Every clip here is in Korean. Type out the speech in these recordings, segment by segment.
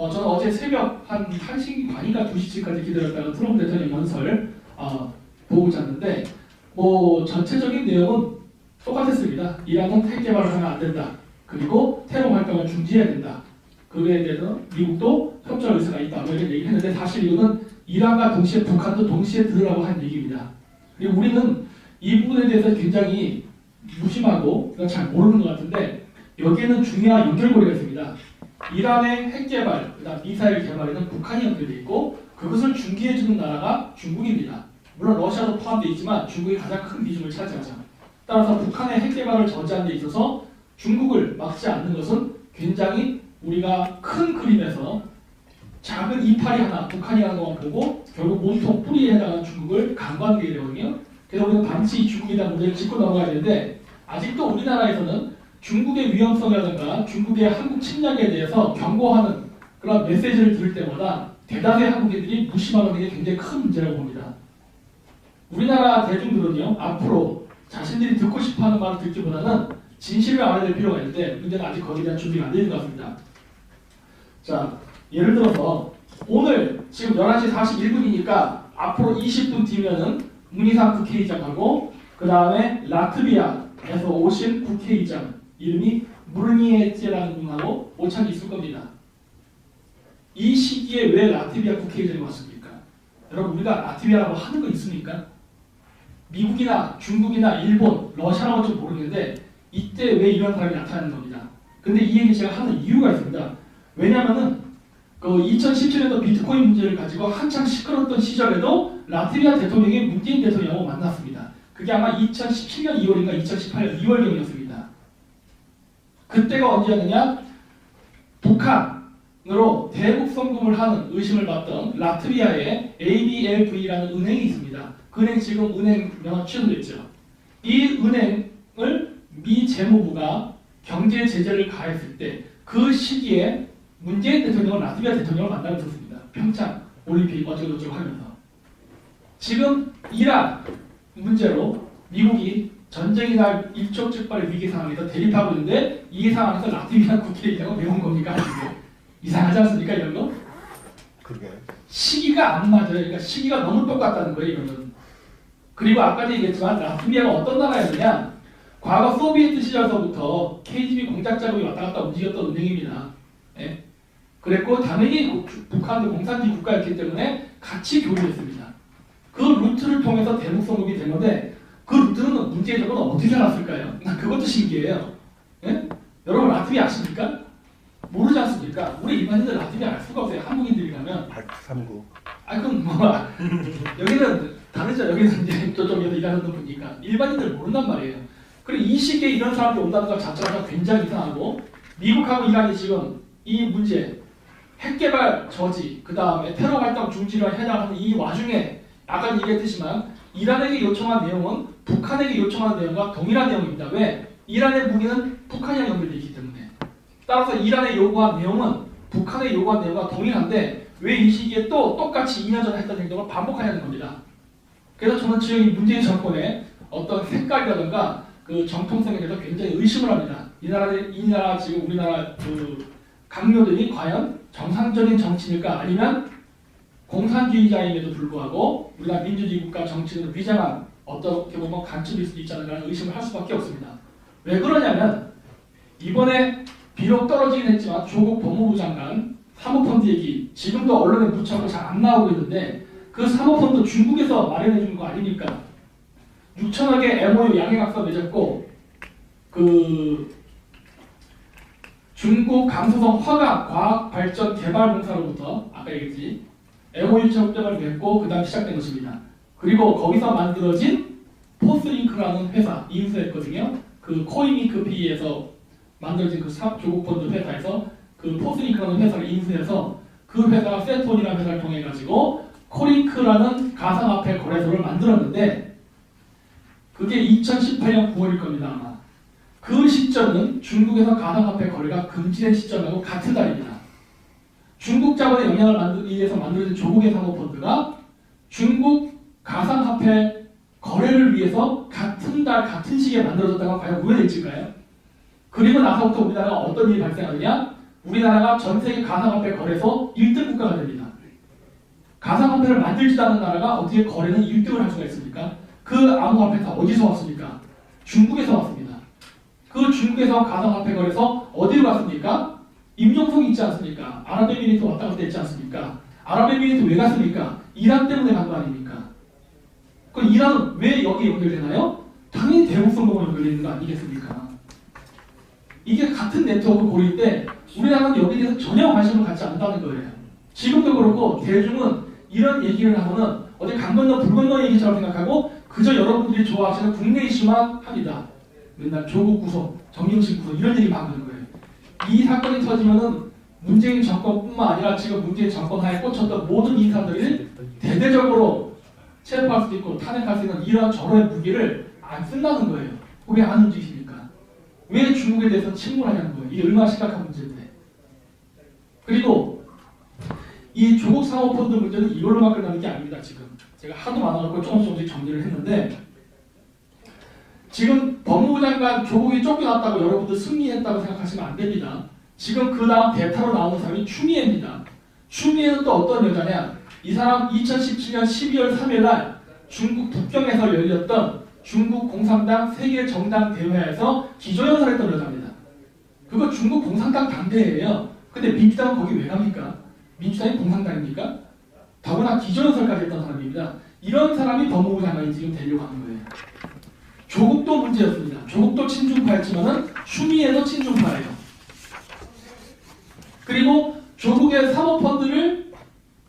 저는 어제 새벽 한 1시 반인가 2시쯤까지 기다렸다가 트럼프 대통령 연설 보고 잤는데 뭐 전체적인 내용은 똑같았습니다. 이란은 핵 개발을 하면 안 된다. 그리고 테러 활동을 중지해야 된다. 그거에 대해서 미국도 협조할 의사가 있다. 뭐 이런 얘기를 했는데 사실 이거는 이란과 동시에 북한도 동시에 들으라고 한 얘기입니다. 그리고 우리는 이 부분에 대해서 굉장히 무심하고 잘 모르는 것 같은데 여기에는 중요한 연결고리가 있습니다. 이란의 핵 개발, 그다음 미사일 개발에는 북한이 연결되어 있고 그것을 중개해주는 나라가 중국입니다. 물론 러시아도 포함되어 있지만 중국이 가장 큰 비중을 차지하죠. 따라서 북한의 핵 개발을 저지하는 데 있어서 중국을 막지 않는 것은 굉장히 우리가 큰 그림에서 작은 이파리 하나 북한이 하는 것만 보고 결국 몸통 뿌리에 해당하는 중국을 간과하는 게 되거든요. 그래서 우리는 반드시 중국에 대한 문제를 짚고 넘어가야 되는데 아직도 우리나라에서는 중국의 위험성이라든가 중국의 한국 침략에 대해서 경고하는 그런 메시지를 들을 때마다 대다수의 한국인들이 무심하는 게 굉장히 큰 문제라고 봅니다. 우리나라 대중들은요 앞으로 자신들이 듣고 싶어하는 말을 듣기보다는 진실을 알아야 될 필요가 있는데 문제는 아직 거기에 대한 준비가 안 되는 것 같습니다. 자, 예를 들어서 오늘 지금 11시 41분이니까 앞으로 20분 뒤면은 문희상 국회의장하고 그 다음에 라트비아에서 오신 국회의장 이름이 무르니에츠라는 분하고 오찬이 있을 겁니다. 이 시기에 왜 라트비아 국회의장이 왔습니까? 여러분 우리가 라트비아라고 하는 거 있습니까? 미국이나 중국이나 일본, 러시아라고 좀 모르겠는데 이때 왜 이런 사람이 나타나는 겁니다. 근데 이 얘기 제가 하는 이유가 있습니다. 왜냐하면은 그 2017년도 비트코인 문제를 가지고 한창 시끄러웠던 시절에도 라트비아 대통령이 문재인 대통령하고 만났습니다. 그게 아마 2017년 2월인가 2018년 2월경이었습니다. 그때가 언제였느냐? 북한으로 대북 송금을 하는 의심을 받던 라트비아의 ABLV라는 은행이 있습니다. 그 은행 지금 은행 명함 취소됐죠. 이 은행을 미 재무부가 경제 제재를 가했을 때 그 시기에 문재인 대통령은 라트비아 대통령을 만나고 있었습니다. 평창 올림픽 어쩌고저쩌고 하면서. 지금 이란 문제로 미국이 전쟁이 날 일촉즉발의 위기 상황에서 대립하고 있는데 이 상황에서 라트비아 국회의장을 왜 온 겁니까? 이상하지 않습니까? 이런 거? 그러게. 시기가 안 맞아요. 그러니까 시기가 너무 똑같다는 거예요. 이거는. 그리고 아까도 얘기했지만 라트비아가 어떤 나라였느냐? 과거 소비에트 시절서부터 KGB 공작 자금이 왔다 갔다 움직였던 은행입니다. 예? 그랬고 당연히 북한도 공산주의 국가였기 때문에 같이 교류했습니다. 그 루트를 통해서 대북 송금이 된 건데 그 루트는 문재인 정부는 어떻게 알았을까요? 그것도 신기해요. 예? 여러분 라트비아 아십니까? 모르지 않습니까? 우리 일반인들 라트비아 알 수가 없어요. 한국인들이라면. 839. 아 그럼 뭐 여기는 다르죠. 여기는 이제 저쪽에서 일하는 분이니까 일반인들 모른단 말이에요. 그리고 이 시기에 이런 사람들이 온다는 것 자체가 굉장히 이상하고 미국하고 이란이 지금 이 문제 핵개발 저지 그 다음에 테러 활동 중지를 해나가는 이 와중에 아까 얘기했듯이만 이란에게 요청한 내용은 북한에게 요청한 내용과 동일한 내용입니다. 왜? 이란의 무기는 북한이랑 연결되어 있기 때문에. 따라서 이란의 요구한 내용은 북한의 요구한 내용과 동일한데 왜 이 시기에 또 똑같이 2년 전에 했던 행동을 반복하냐는 겁니다. 그래서 저는 지금 이 문재인 정권의 어떤 색깔이라든가 그 정통성에 대해서 굉장히 의심을 합니다. 이 나라 지금 우리나라 그 강요들이 과연 정상적인 정치일까 아니면 공산주의자임에도 불구하고 우리가 민주주의 국가 정치를 위장한 어떻게 보면 간첩일 수도 있지 않을까 하는 의심을 할 수밖에 없습니다. 왜 그러냐면 이번에 비록 떨어지긴 했지만 조국 법무부 장관 사모펀드 얘기 지금도 언론에 무척 잘 안 나오고 있는데 그 사모펀드 중국에서 마련해 준 거 아닙니까? 6천억의 MOU 양해각서 맺었고 그 중국 강서성 화각 과학발전개발공사로부터 아까 얘기했지 MOU 협정을 맺고 그 다음 시작된 것입니다. 그리고 거기서 만들어진 포스링크라는 회사 인수했거든요. 그 코이미크피에서 만들어진 그 조국펀드 회사에서 그 포스링크라는 회사를 인수해서 그 회사가 세톤이라는 회사를 통해 가지고 코링크라는 가상화폐 거래소를 만들었는데 그게 2018년 9월일 겁니다. 아마. 그 시점은 중국에서 가상화폐 거래가 금지된 시점하고 같은 달입니다. 중국 자본의 영향을 만들기 위해서 만들어진 조국의 사모펀드가 중국 가상화폐 거래를 위해서 같은 달 같은 시기에 만들어졌다가 과연 왜 될지가요? 그리고 나서부터 우리나라가 어떤 일이 발생하느냐? 우리나라가 전 세계 가상화폐 거래소 1등 국가가 됩니다. 가상화폐를 만들지도 않은 나라가 어떻게 거래는 1등을 할 수가 있습니까? 그 암호화폐 다 어디서 왔습니까? 중국에서 왔습니다. 그 중국에서 가상화폐 거래소 어디로 갔습니까? 임종석이 있지 않습니까? 아랍에미리트 왔다 갔다 했지 않습니까? 아랍에미리트 왜 갔습니까? 이란 때문에 간 거 아닙니까? 그럼 이란은 왜 여기 연결되나요? 당연히 대북선거가 연결되는 거 아니겠습니까? 이게 같은 네트워크 고리인데 우리나라는 여기에 대해서 전혀 관심을 갖지 않는다는 거예요. 지금도 그렇고 대중은 이런 얘기를 하면은 어디 강 건너 불 건너 얘기처럼 생각하고 그저 여러분들이 좋아하시는 국내 이슈만 합니다. 맨날 조국 구속, 정경심 구속 이런 얘기만 하는 거예요. 이 사건이 터지면은 문재인 정권뿐만 아니라 지금 문재인 정권 하에 꽂혔던 모든 인사들이 대대적으로 체포할 수도 있고 탄핵할 수 있는 이런 저런 무기를 안 쓴다는 거예요. 왜 안 움직이십니까? 왜 중국에 대해서 침몰하냐는 거예요. 이게 얼마나 심각한 문제인데. 그리고 이 조국 사모펀드 문제는 이걸로만 끝나는 게 아닙니다. 지금 제가 하도 많아갖고 조금씩 정리를 했는데 지금 법무부 장관 조국이 쫓겨났다고 여러분들 승리했다고 생각하시면 안 됩니다. 지금 그 다음 대타로 나오는 사람이 추미애입니다. 추미애는 또 어떤 여자냐? 이 사람 2017년 12월 3일 날 중국 북경에서 열렸던 중국 공산당 세계 정당 대회에서 기조연설했던 여자입니다. 그거 중국 공산당 당대회예요. 근데 민주당은 거기 왜 갑니까? 민주당이 공산당입니까? 더구나 기조연설까지 했던 사람입니다. 이런 사람이 법무부 장관이 지금 되려고 하는 거예요. 조국도 문제였습니다. 조국도 친중파였지만은 추미애도 친중파예요. 그리고 조국의 사모펀드를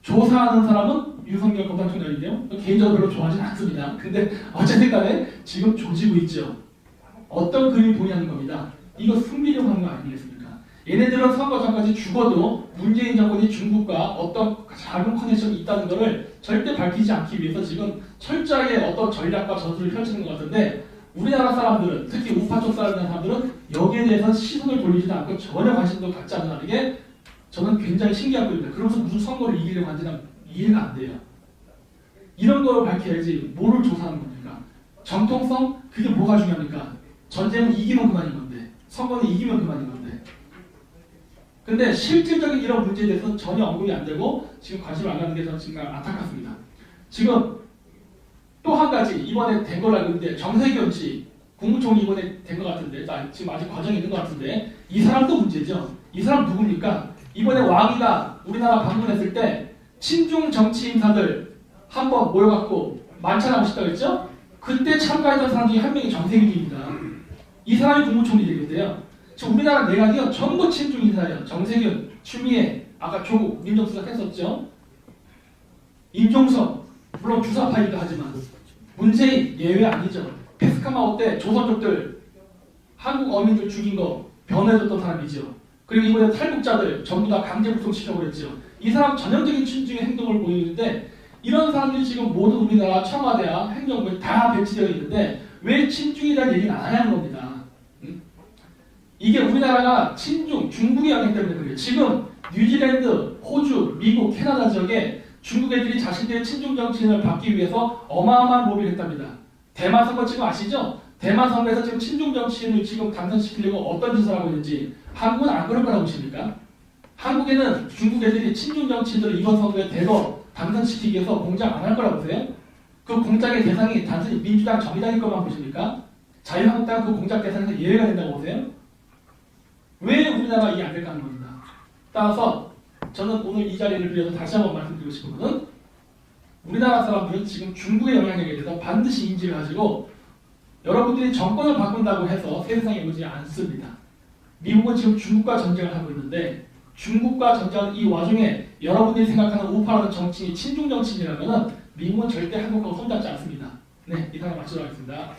조사하는 사람은 윤석열 검찰총장인데요. 개인적으로 별로 좋아하지는 않습니다. 근데 어쨌든 간에 지금 조지고 있죠. 어떤 그림이 보이냐는 겁니다. 이거 숨기려고 하는 거 아니겠습니까? 얘네들은 선거 전까지 죽어도 문재인 정권이 중국과 어떤 작은 커넥션이 있다는 것을 절대 밝히지 않기 위해서 지금 철저하게 어떤 전략과 전술을 펼치는 것 같은데 우리나라 사람들은 특히 우파 쪽 사람들은 여기에 대해서 시선을 돌리지도 않고 전혀 관심도 갖지 않는 게 저는 굉장히 신기한 거입니다. 그러면서 무슨 선거를 이기려고 하는지는 이해가 안 돼요. 이런 걸 밝혀야지 뭐를 조사하는 겁니까? 정통성? 그게 뭐가 중요합니까? 전쟁은 이기면 그만인 건데 선거는 이기면 그만인 건데 근데 실질적인 이런 문제에 대해서는 전혀 언급이 안 되고 지금 관심을 안 갖는 게 저는 정말 안타깝습니다. 지금 또 한 가지 이번에 된 걸로 알고 있는데 정세균 씨 국무총리 이번에 된 것 같은데 지금 아직 과정이 있는 것 같은데 이 사람도 문제죠. 이 사람 누굽니까? 이번에 왕이가 우리나라 방문했을 때 친중 정치 인사들 한번 모여갖고 만찬하고 싶다고 했죠? 그때 참가했던 사람 중에 한 명이 정세균입니다. 이 사람이 국무총리 되겠대요. 지금 우리나라 내각이요 전부 친중 인사예요. 정세균, 추미애, 아까 조국, 민정수석 했었죠. 임종석, 물론 주사파이기도 하지만 문재인 예외 아니죠. 페스카마오 때 조선족들 한국 어민들 죽인 거 변호해줬던 사람이죠. 그리고 이번에 탈북자들 전부 다 강제 북송시켜고 그랬죠. 이 사람 전형적인 친중의 행동을 보이는데 이런 사람들이 지금 모든 우리나라 청와대와 행정부에 다 배치되어 있는데 왜 친중에 대한 얘기는 안 하냐는 겁니다. 이게 우리나라가 친중, 중국의 영향 때문에 그래요. 지금 뉴질랜드, 호주, 미국, 캐나다 지역에 중국 애들이 자신들의 친중 정치인을 받기 위해서 어마어마한 로비를 했답니다. 대만 선거 지금 아시죠? 대만 선거에서 지금 친중 정치인을 지금 당선시키려고 어떤 짓을 하고 있는지 한국은 안 그럴 거라고 보십니까? 한국에는 중국 애들이 친중 정치인들을 이번 선거에 대거 당선시키기 위해서 공작 안 할 거라고 보세요? 그 공작의 대상이 단순히 민주당, 정의당일 것만 보십니까? 자유한국당 그 공작 대상에서 예외가 된다고 보세요? 왜 우리나라가 이게 안 될까 하는 겁니다. 따라서 저는 오늘 이 자리를 빌려서 다시 한번 말씀드리고 싶은 것은 우리나라 사람들은 지금 중국의 영향력에 대해서 반드시 인지를 가지고 여러분들이 정권을 바꾼다고 해서 세상에 오지 않습니다. 미국은 지금 중국과 전쟁을 하고 있는데 중국과 전쟁은 이 와중에 여러분들이 생각하는 우파라는 정치인이 친중 정치인이라면 미국은 절대 한국과 손잡지 않습니다. 네, 이상을 마치도록 하겠습니다.